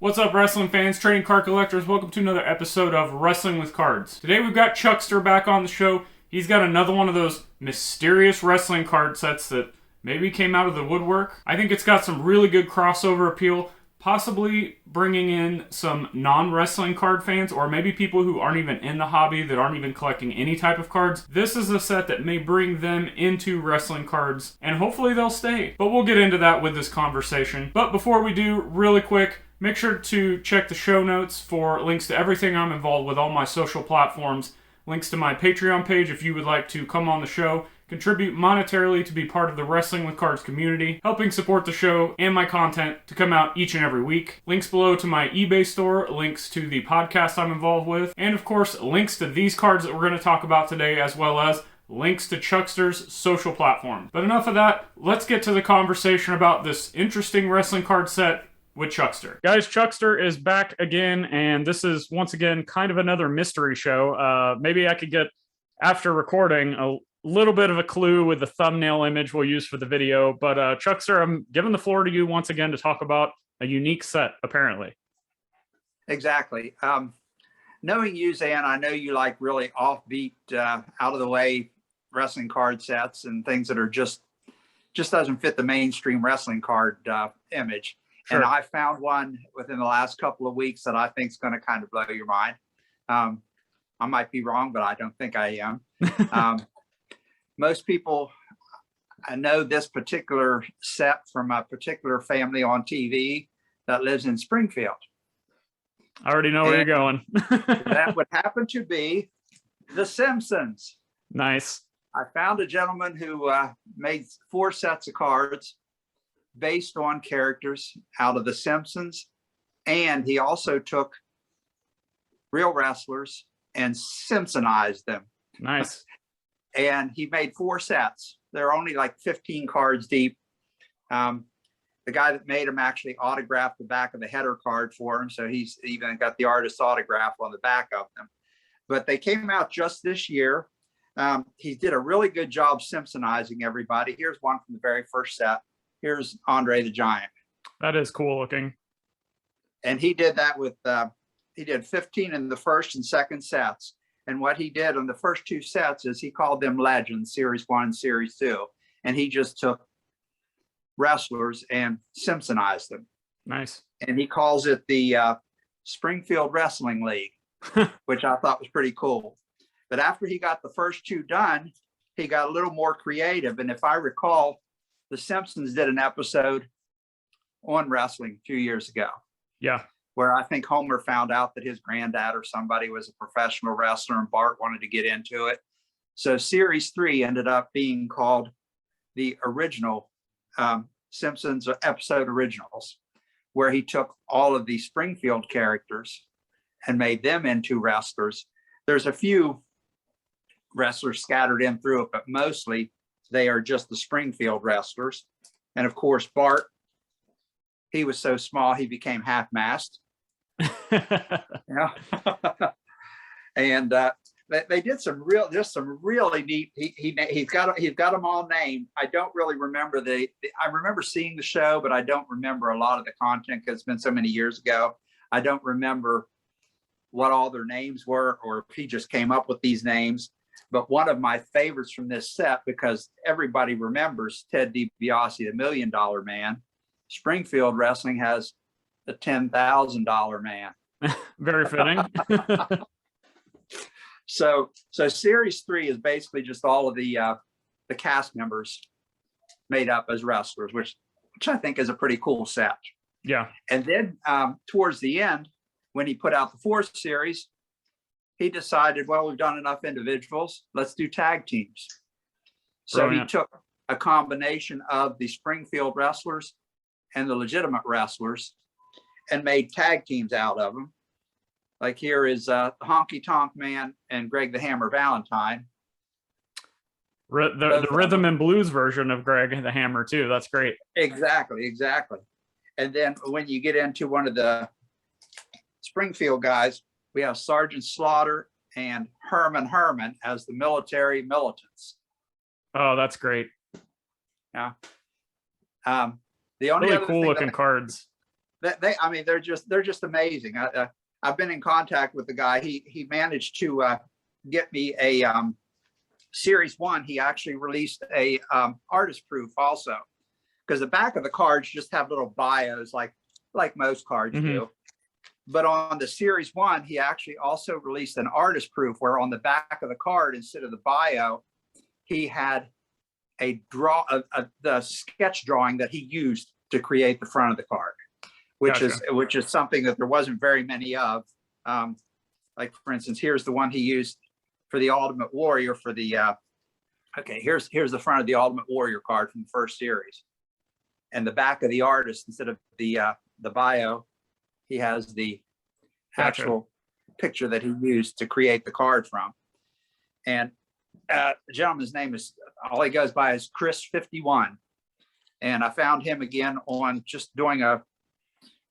What's up, wrestling fans, trading card collectors? Welcome to another episode of Wrestling with Cards. Today we've got Chuckster back on the show. He's got another one of those mysterious wrestling card sets that maybe came out of the woodwork. I think it's got some really good crossover appeal, possibly bringing in some non-wrestling card fans, or maybe people who aren't even in the hobby, that aren't even collecting any type of cards. This is a set that may bring them into wrestling cards, and hopefully they'll stay. But we'll get into that with this conversation. But before we do, really quick, make sure to check the show notes for links to everything I'm involved with, all my social platforms, links to my Patreon page if you would like to come on the show, contribute monetarily to be part of the Wrestling with Cards community, helping support the show and my content to come out each and every week. Links below to my eBay store, links to the podcast I'm involved with, and of course, links to these cards that we're going to talk about today, as well as links to Chuckster's social platform. But enough of that, let's get to the conversation about this interesting wrestling card set with Chuckster. Guys, Chuckster is back again, and this is once again kind of another mystery show. Maybe I could get, after recording, a little bit of a clue with the thumbnail image we'll use for the video. But Chuckster, I'm giving the floor to you once again to talk about a unique set, apparently. Exactly. Knowing you, Zhan, I know you like really offbeat, out of the way wrestling card sets and things that are just doesn't fit the mainstream wrestling card image. Sure. And I found one within the last couple of weeks that I think is going to kind of blow your mind. I might be wrong, but I don't think I am. Most people know this particular set from a particular family on TV that lives in Springfield. I already know where you're going. That would happen to be The Simpsons. Nice. I found a gentleman who made 4 sets of cards based on characters out of The Simpsons, and he also took real wrestlers and Simpsonized them. Nice. And he made 4 sets. They're only like 15 cards deep. The guy that made them actually autographed the back of the header card for him, so he's even got the artist's autograph on the back of them. But they came out just this year. He did a really good job Simpsonizing everybody. Here's one from the very first set. Here's Andre the Giant. That is cool looking. And he did that with, he did 15 in the first and second sets. And what he did on the first 2 sets is he called them Legends, Series 1 and Series 2. And he just took wrestlers and Simpsonized them. Nice. And he calls it the Springfield Wrestling League, which I thought was pretty cool. But after he got the first 2 done, he got a little more creative. And if I recall, The Simpsons did an episode on wrestling a few years ago. Yeah. Where I think Homer found out that his granddad or somebody was a professional wrestler and Bart wanted to get into it. So Series 3 ended up being called the original Simpsons episode originals, where he took all of the Springfield characters and made them into wrestlers. There's a few wrestlers scattered in through it, but mostly they are just the Springfield wrestlers. And of course, Bart, he was so small, he became half-mast. Yeah. And they did some really neat, he's got them all named. I don't really remember I remember seeing the show, but I don't remember a lot of the content because it's been so many years ago. I don't remember what all their names were, or if he just came up with these names. But one of my favorites from this set, because everybody remembers Ted DiBiase, the $1 Million Man, Springfield Wrestling has the $10,000 Man. Very fitting. So Series 3 is basically just all of the cast members made up as wrestlers, which I think is a pretty cool set. Yeah. And then towards the end, when he put out the 4th series, he decided, well, we've done enough individuals, let's do tag teams. So Brilliant. He took a combination of the Springfield wrestlers and the legitimate wrestlers and made tag teams out of them. Like here is Honky Tonk Man and Greg the Hammer Valentine. The rhythm and blues version of Greg the Hammer too. That's great. Exactly. And then when you get into one of the Springfield guys, we have Sergeant Slaughter and Herman as the military militants. Oh, that's great. Yeah. The only really other cool looking cards. I mean, they're just amazing. I've been in contact with the guy. He managed to get me a Series 1. He actually released a artist proof also, because the back of the cards just have little bios like most cards do. But on the Series 1, he actually also released an artist proof where on the back of the card, instead of the bio, he had a the sketch drawing that he used to create the front of the card, which is something that there wasn't very many of. Like for instance, here's the one he used for the Ultimate Warrior for the okay, here's the front of the Ultimate Warrior card from the first series, and the back of the artist, instead of the bio, he has the actual picture that he used to create the card from. And the gentleman's name is, all he goes by is Chris51. And I found him again on just doing a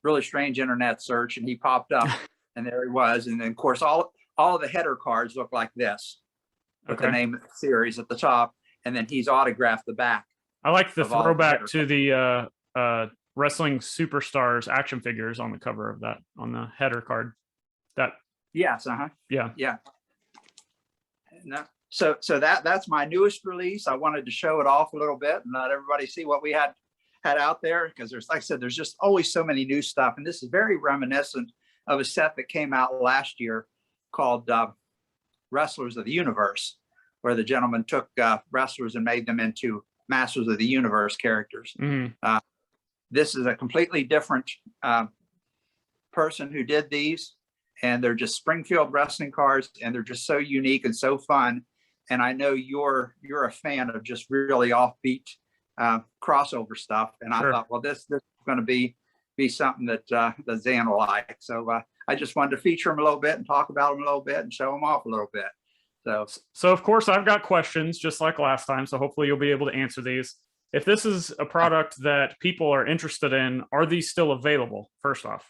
really strange internet search, and he popped up and there he was. And then of course, all of the header cards look like this with the name of the series at the top. And then he's autographed the back. I like the throwback to the Wrestling Superstars action figures on the cover of that, on the header card. That yes, yeah. No, so that's my newest release. I wanted to show it off a little bit and let everybody see what we had out there, because there's, like I said, there's just always so many new stuff, and this is very reminiscent of a set that came out last year called Wrestlers of the Universe, where the gentleman took wrestlers and made them into Masters of the Universe characters. This is a completely different person who did these, and they're just Springfield wrestling cards, and they're just so unique and so fun. And I know you're a fan of just really offbeat crossover stuff, and I thought, well, this is going to be something that Zhan will like. So I just wanted to feature him a little bit and talk about him a little bit and show him off a little bit. So of course I've got questions just like last time, so hopefully you'll be able to answer these. If this is a product that people are interested in, are these still available? First off,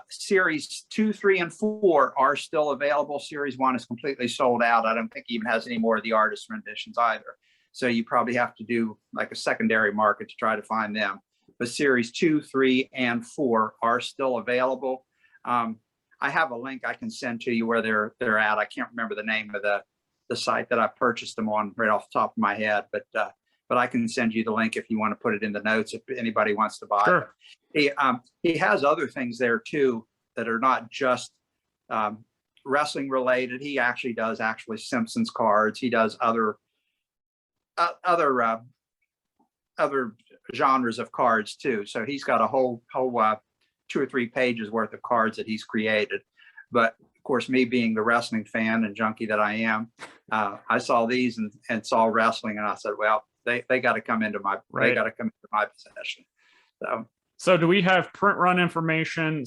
Series 2, 3, and 4 are still available. Series 1 is completely sold out. I don't think he even has any more of the artist renditions either. So you probably have to do like a secondary market to try to find them. But Series 2, 3, and 4 are still available. I have a link I can send to you where they're at. I can't remember the name of the site that I purchased them on right off the top of my head, but I can send you the link if you want to put it in the notes if anybody wants to buy it. He has other things there too that are not just wrestling related. He actually does Simpsons cards. He does other genres of cards too. So he's got a whole 2 or 3 pages worth of cards that he's created. But of course, me being the wrestling fan and junkie that I am, I saw these and saw wrestling, and I said, well, they got to come into my possession. So do we have print run information,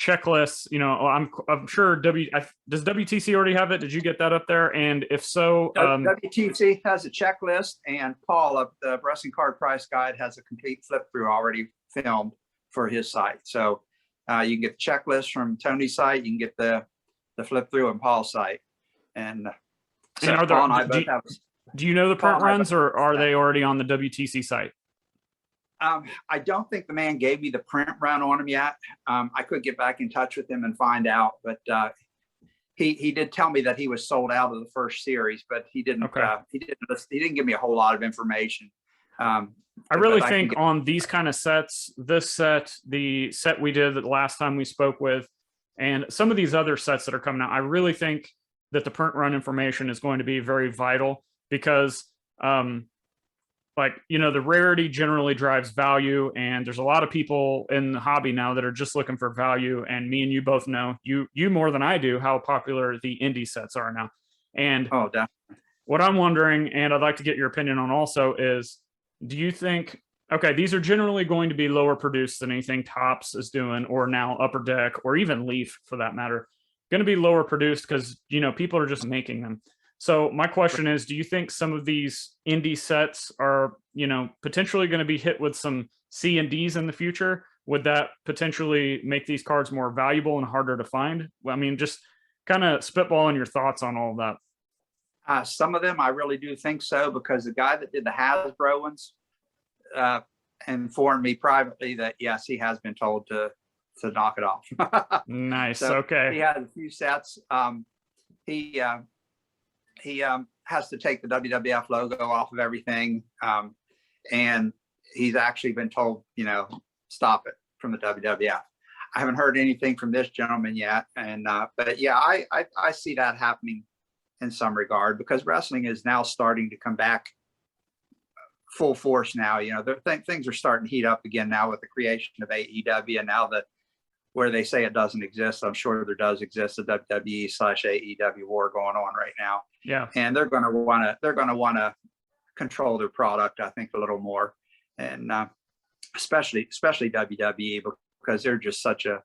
checklists? You know, I'm sure does WTC already have it? Did you get that up there? And if so, WTC has a checklist, and Paul of the Wrestling Card Price Guide has a complete flip through already filmed for his site. So you can get the checklist from Tony's site. You can get the flip through on Paul's site. And so are Paul and I both have. Do you know the print runs, or are they already on the WTC site? I don't think the man gave me the print run on them yet. I could get back in touch with him and find out, but he did tell me that he was sold out of the first series, but he didn't. He didn't give me a whole lot of information. I really think on these kind of sets, this set, the set we did the last time we spoke with, and some of these other sets that are coming out, I really think that the print run information is going to be very vital, because like, you know, the rarity generally drives value, and there's a lot of people in the hobby now that are just looking for value. And me and you both know, you more than I do, how popular the indie sets are now. And what I'm wondering, and I'd like to get your opinion on also, is do you think, okay, these are generally going to be lower produced than anything Topps is doing, or now Upper Deck, or even Leaf for that matter, going to be lower produced because, you know, people are just making them. So my question is, do you think some of these indie sets are, you know, potentially going to be hit with some C and Ds in the future? Would that potentially make these cards more valuable and harder to find? I mean, just kind of spitballing your thoughts on all of that. Some of them, I really do think so, because the guy that did the Hasbro ones, informed me privately that yes, he has been told to knock it off. Nice. So Okay. he had a few sets. He has to take the WWF logo off of everything, and he's actually been told, stop it from the WWF. I haven't heard anything from this gentleman yet, and but yeah, I see that happening in some regard, because wrestling is now starting to come back full force now. Things are starting to heat up again now with the creation of AEW, and now that where they say it doesn't exist, I'm sure there does exist a WWE/AEW war going on right now. Yeah. And they're going to want to control their product, I think, a little more, and especially WWE, because they're just such a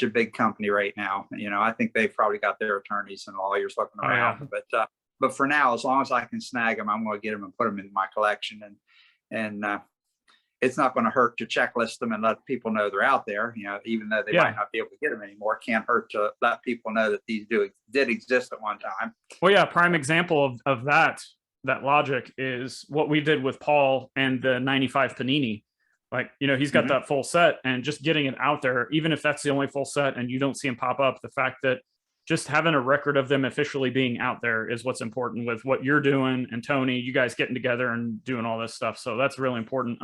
big company right now. I think they've probably got their attorneys and lawyers looking around. But for now, as long as I can snag them, I'm going to get them and put them in my collection. And it's not going to hurt to checklist them and let people know they're out there. Even though they might not be able to get them anymore, can't hurt to let people know that these did exist at one time. Well, yeah, prime example of that logic is what we did with Paul and the 95 Panini. Like, he's got that full set, and just getting it out there, even if that's the only full set and you don't see him pop up, the fact that just having a record of them officially being out there is what's important with what you're doing. And Tony, you guys getting together and doing all this stuff. So that's really important.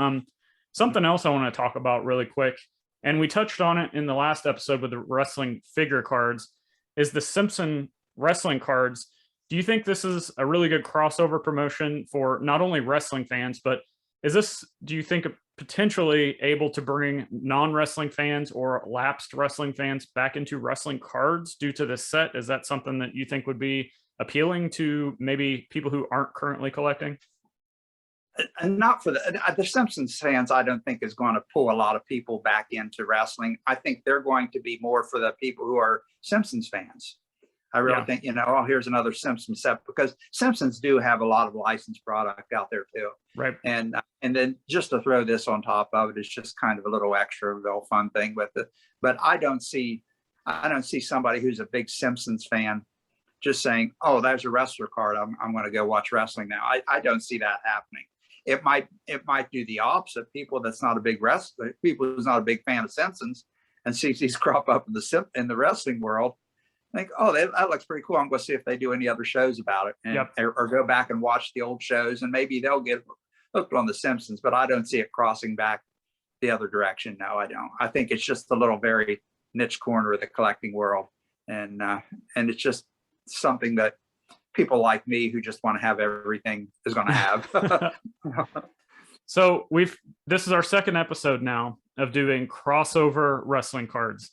Something else I want to talk about really quick, and we touched on it in the last episode with the wrestling figure cards, is the Simpson wrestling cards. Do you think this is a really good crossover promotion for not only wrestling fans, but do you think, potentially able to bring non-wrestling fans or lapsed wrestling fans back into wrestling cards due to this set? Is that something that you think would be appealing to maybe people who aren't currently collecting? And not for the Simpsons fans, I don't think is going to pull a lot of people back into wrestling. I think they're going to be more for the people who are Simpsons fans. I really think, here's another Simpsons set, because Simpsons do have a lot of licensed product out there too. Right. And then just to throw this on top of it is just kind of a little extra little fun thing with it. But I don't see somebody who's a big Simpsons fan just saying, oh, there's a wrestler card, I'm going to go watch wrestling now. I don't see that happening. It might do the opposite. People who's not a big fan of Simpsons and sees these crop up in the wrestling world, think, oh, that looks pretty cool. I'm going to see if they do any other shows about it, and or go back and watch the old shows, and maybe they'll get hooked on the Simpsons. But I don't see it crossing back the other direction. No, I don't. I think it's just a little very niche corner of the collecting world, and it's just something that people like me who just want to have everything is going to have. So this is our second episode now of doing crossover wrestling cards.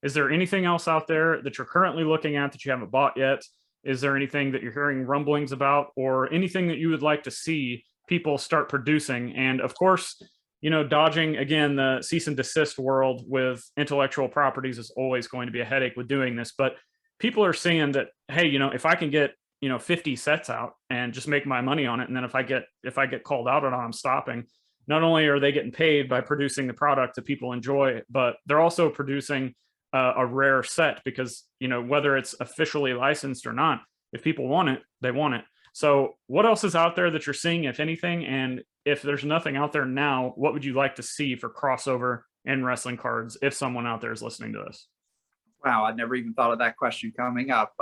Is there anything else out there that you're currently looking at that you haven't bought yet? Is there anything that you're hearing rumblings about, or anything that you would like to see people start producing? And of course, dodging again the cease and desist world with intellectual properties is always going to be a headache with doing this. But people are seeing that, hey, if I can get 50 sets out and just make my money on it, and then if I get called out on it, I'm stopping. Not only are they getting paid by producing the product that people enjoy, but they're also producing a rare set, because whether it's officially licensed or not, if people want it, they want it. So what else is out there that you're seeing, if anything? And if there's nothing out there now, what would you like to see for crossover and wrestling cards if someone out there is listening to this? Wow, I'd never even thought of that question coming up.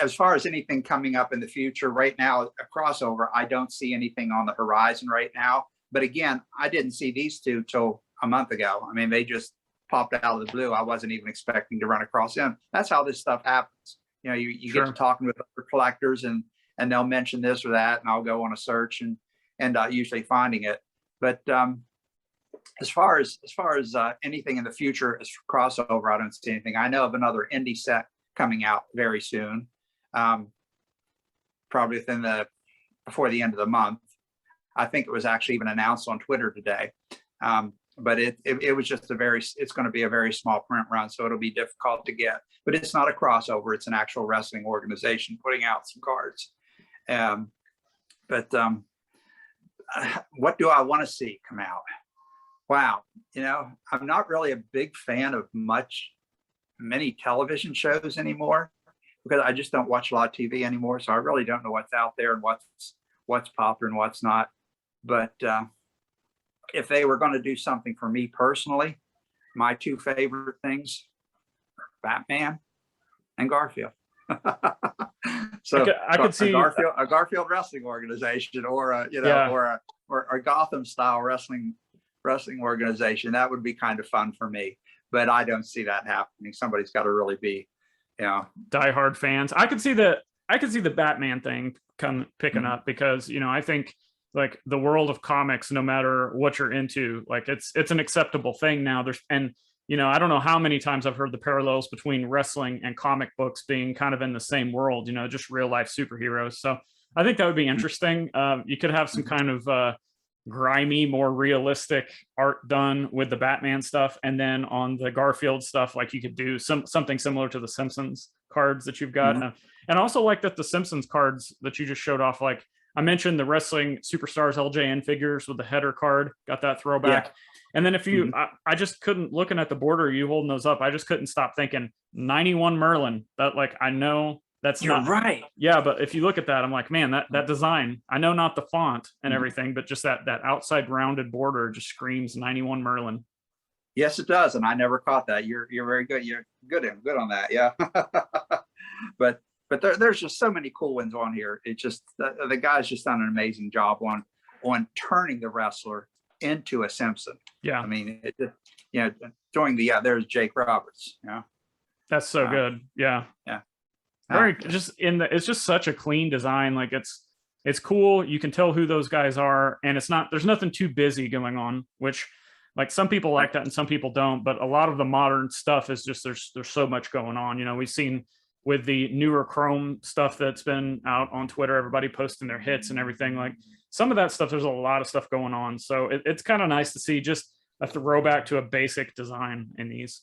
As far as anything coming up in the future, right now, a crossover, I don't see anything on the horizon right now. But again, I didn't see these two till a month ago. I mean, they just popped out of the blue. I wasn't even expecting to run across them. That's how this stuff happens. You Sure. get to talking with other collectors, and they'll mention this or that, and I'll go on a search and usually finding it. But as far as anything in the future as crossover, I don't see anything. I know of another indie set coming out very soon, probably before the end of the month. I think it was actually even announced on Twitter today. But it was just it's going to be a very small print run, so it'll be difficult to get. But it's not a crossover; it's an actual wrestling organization putting out some cards. What do I want to see come out? Wow, I'm not really a big fan of many television shows anymore, because I just don't watch a lot of TV anymore. So I really don't know what's out there and what's popular and what's not. But if they were going to do something for me personally, my two favorite things, Batman and Garfield. So I could see a Garfield wrestling organization, or a Gotham style wrestling organization. That would be kind of fun for me, but I don't see that happening. Somebody's got to really be, diehard fans. I could see the Batman thing picking up, because I think like the world of comics, no matter what you're into, like it's an acceptable thing now. I don't know how many times I've heard the parallels between wrestling and comic books being kind of in the same world, just real life superheroes. So I think that would be interesting. You could have some kind of grimy, more realistic art done with the Batman stuff, and then on the Garfield stuff, like you could do something similar to the Simpsons cards that you've got. And I also like that the Simpsons cards that you just showed off, like I mentioned the Wrestling Superstars LJN figures with the header card, got that throwback. Yeah. And then if you, I just couldn't, looking at the border, you holding those up, I just couldn't stop thinking 91 Merlin. That, like, I know that's You're not right. Yeah, but if you look at that, I'm like, man, that design, I know not the font and everything, but just that outside rounded border just screams 91 Merlin. Yes, it does. And I never caught that. You're very good. You're good on that. Yeah. But there's just so many cool ones on here. It's just the guy's just done an amazing job on turning the wrestler into a Simpson. Yeah. I mean, there's Jake Roberts. Yeah. That's so good. Yeah. Yeah. It's just such a clean design. Like it's cool. You can tell who those guys are, and there's nothing too busy going on, which, like, some people like that and some people don't, but a lot of the modern stuff is just, there's so much going on. We've seen with the newer Chrome stuff that's been out on Twitter, everybody posting their hits and everything. Like, some of that stuff, there's a lot of stuff going on. So it's kind of nice to see just a throwback to a basic design in these.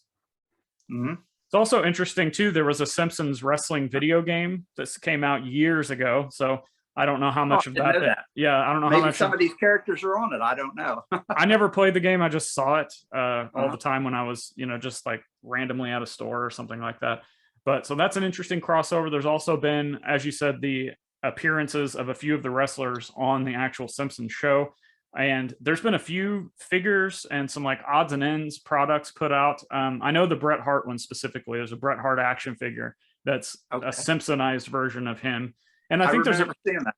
Mm-hmm. It's also interesting too, there was a Simpsons wrestling video game that came out years ago. So I don't know how much of that. Yeah, I don't know Maybe how much some of these characters are on it. I don't know. I never played the game. I just saw it all the time when I was, just like randomly at a store or something like that. But so that's an interesting crossover. There's also been, as you said, the appearances of a few of the wrestlers on the actual Simpsons show. And there's been a few figures and some like odds and ends products put out. I know the Bret Hart one specifically. There's a Bret Hart action figure that's a Simpsonized version of him. And I think there's seeing that.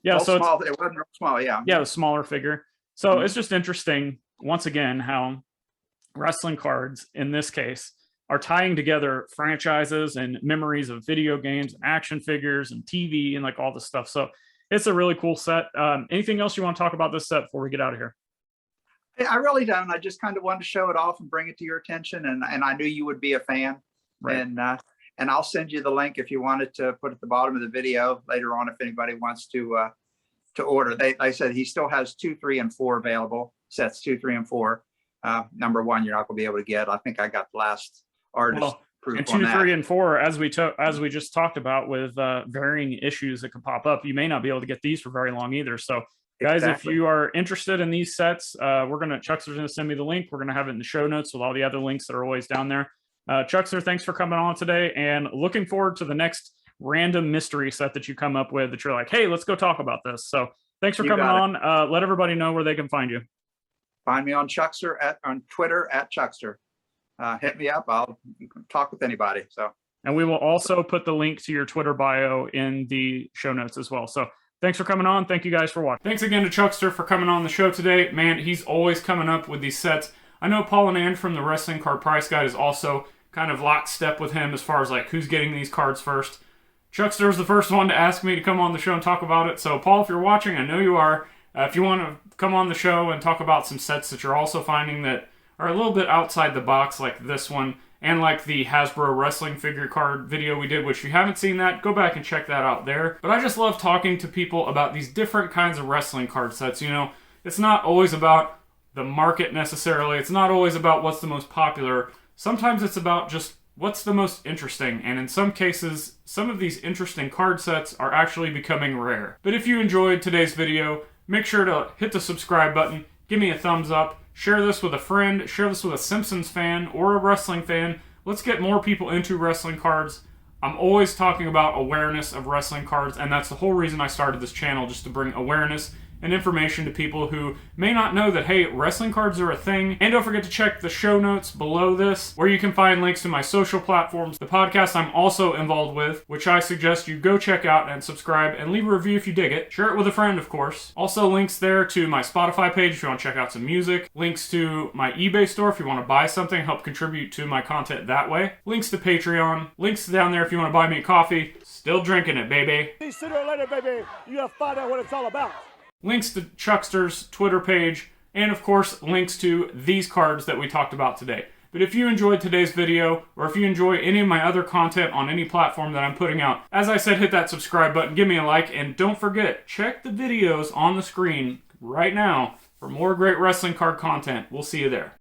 Yeah, so small. It wasn't real small. Yeah. Yeah, a smaller figure. So it's just interesting, once again, how wrestling cards in this case are tying together franchises and memories of video games, action figures, and TV, and like all this stuff. So it's a really cool set. Anything else you want to talk about this set before we get out of here? I really don't. I just kind of wanted to show it off and bring it to your attention. And I knew you would be a fan. Right. And I'll send you the link if you wanted to put at the bottom of the video later on if anybody wants to order. They said he still has 2, 3, and 4 available. Sets 2, 3, and 4. Number 1, you're not going to be able to get. I think I got the last artist. And 2, 3, and 4, as we just talked about, with varying issues that could pop up, you may not be able to get these for very long either. So, guys, if you are interested in these sets, Chuckster's going to send me the link. We're going to have it in the show notes with all the other links that are always down there. Chuckster, thanks for coming on today, and looking forward to the next random mystery set that you come up with that you're like, hey, let's go talk about this. So, thanks for coming on. Let everybody know where they can find you. Find me on Chuckster on Twitter at Chuckster. Hit me up. I'll talk with anybody. So, and we will also put the link to your Twitter bio in the show notes as well. So thanks for coming on. Thank you guys for watching. Thanks again to Chuckster for coming on the show today. Man, he's always coming up with these sets. I know Paul and Ann from the Wrestling Card Price Guide is also kind of lockstep with him as far as like who's getting these cards first. Chuckster was the first one to ask me to come on the show and talk about it. So Paul, if you're watching, I know you are. If you want to come on the show and talk about some sets that you're also finding that are a little bit outside the box, like this one, and like the Hasbro wrestling figure card video we did, which if you haven't seen that, go back and check that out there. But I just love talking to people about these different kinds of wrestling card sets. It's not always about the market necessarily. It's not always about what's the most popular. Sometimes it's about just what's the most interesting, and in some cases, some of these interesting card sets are actually becoming rare. But if you enjoyed today's video, make sure to hit the subscribe button, give me a thumbs up, share this with a friend, share this with a Simpsons fan or a wrestling fan. Let's get more people into wrestling cards. I'm always talking about awareness of wrestling cards, and that's the whole reason I started this channel, just to bring awareness and information to people who may not know that, hey, wrestling cards are a thing. And don't forget to check the show notes below this, where you can find links to my social platforms, the podcast I'm also involved with, which I suggest you go check out and subscribe and leave a review if you dig it. Share it with a friend, of course. Also, links there to my Spotify page if you want to check out some music. Links to my eBay store if you want to buy something, help contribute to my content that way. Links to Patreon. Links down there if you want to buy me a coffee. Still drinking it, baby. Sooner or later, baby, you have to find out what it's all about. Links to Chuckster's Twitter page, and of course, links to these cards that we talked about today. But if you enjoyed today's video, or if you enjoy any of my other content on any platform that I'm putting out, as I said, hit that subscribe button, give me a like, and don't forget, check the videos on the screen right now for more great wrestling card content. We'll see you there.